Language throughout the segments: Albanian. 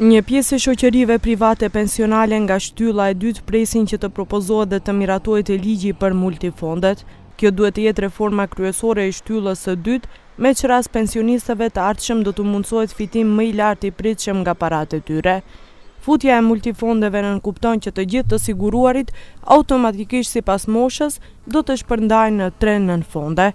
Një pjesë e shoqërive private pensionale nga shtylla e dytë presin që të propozohet dhe të miratohet e ligji për multifondet. Kjo duhet të jetë reforma kryesore e shtyllës së dytë, me që rast pensionistëve të ardhshëm do të mundësohet fitim më i lartë i pritshëm nga paratë e tyre. Futja e multifondeve nënkupton që të gjithë të siguruarit automatikisht sipas moshës do të shpërndajnë në 3 nënfonde.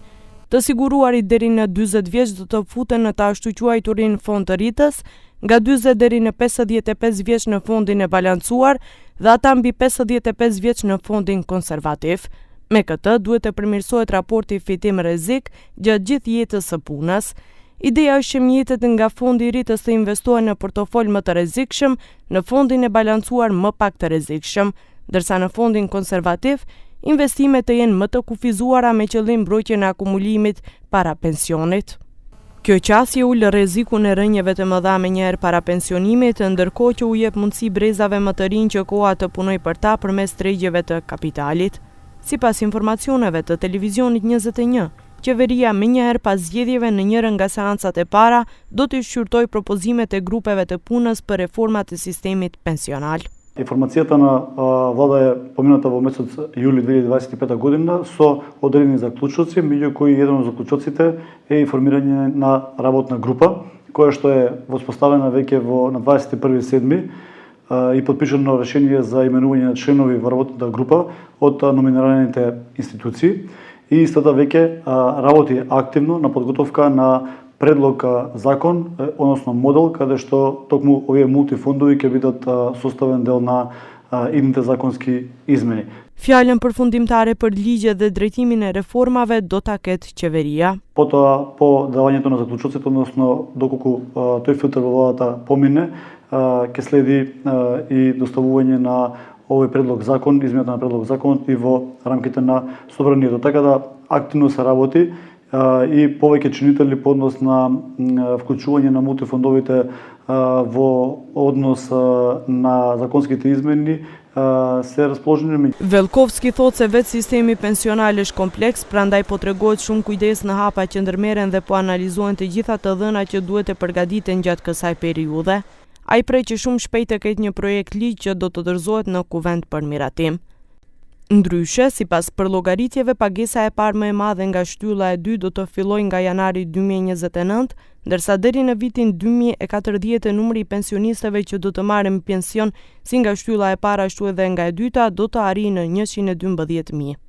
Të siguruarit deri në 40 vjeç do të futen në të ashtu quajturin fond të rritës, nga 40 deri në 55 vjeç në fondin e balancuar dhe ata mbi 55 vjeç në fondin konservativ. Me këtë duhet të përmirësohet raporti fitim-rrezik gjatë gjithë jetës së punës. Ideja është që mjetet nga fondi i rritës të investohen në portofol më të rrezikshëm, në fondin e balancuar më pak të rrezikshëm, ndërsa në fondin konservativ investimet të jenë më të kufizuara me qëllim mbrojtjen e akumulimit para pensionit. Kjo qasje ul rrezikun e rënjeve të mëdha menjëherë para pensionimit, ndërkohë që u jep mundësi brezave më të rinj që koha të punojë për ta përmes tregjeve të kapitalit. Sipas informacioneve të televizionit 21, qeveria menjëherë pas zgjedhjeve në njërin nga seancat e para do të shqyrtojë propozimet e grupeve të punës për reformat e sistemit pensional. Информацията на влада е помината во месец јули 2025 година со одредени заклучоци, меѓу кои еден од заклучоците е информирање на работна група, која што е воспоставена веќе на 21.7. И подпишано решение за именување на членови во работната група од номинираните институции. И истата веќе работи активно на подготовка на предлог закон, односно модел, каде што токму овие мултифондови ќе бидат составен дел на идните законски измени. Fjalën përfundimtare për ligjet dhe drejtimin e reformave do ta ketë qeveria. Потоа, по давањето на заклучоците, односно доколку тој филтер во владата помине, ќе следи и доставување на овој предлог закон, измената на предлог закон и во рамките на собранието. Така да активно се работи и повеќе чинители по однос на вклучување на мултифондовите во однос на законските измени се расположени. Velkovski thotë se vetë sistemi pensional është kompleks, prandaj po tregohet shumë kujdes në hapa që ndërmerren dhe po analizohen të gjitha të dhënat që duhet të përgatiten gjatë kësaj periudhe. Ai prej që shumë shpejt të ketë një projekt ligj që do të dorëzohet në kuvent për miratim. Ndryshe, sipas përllogaritjeve, pagesa e parë më e madhe nga shtylla e dytë do të fillojë nga janari 2029, ndërsa deri në vitin 2040 numri i pensionistëve që do të marrin pension si nga shtylla e parë ashtu edhe nga e dyta do të arrijë në 112.000.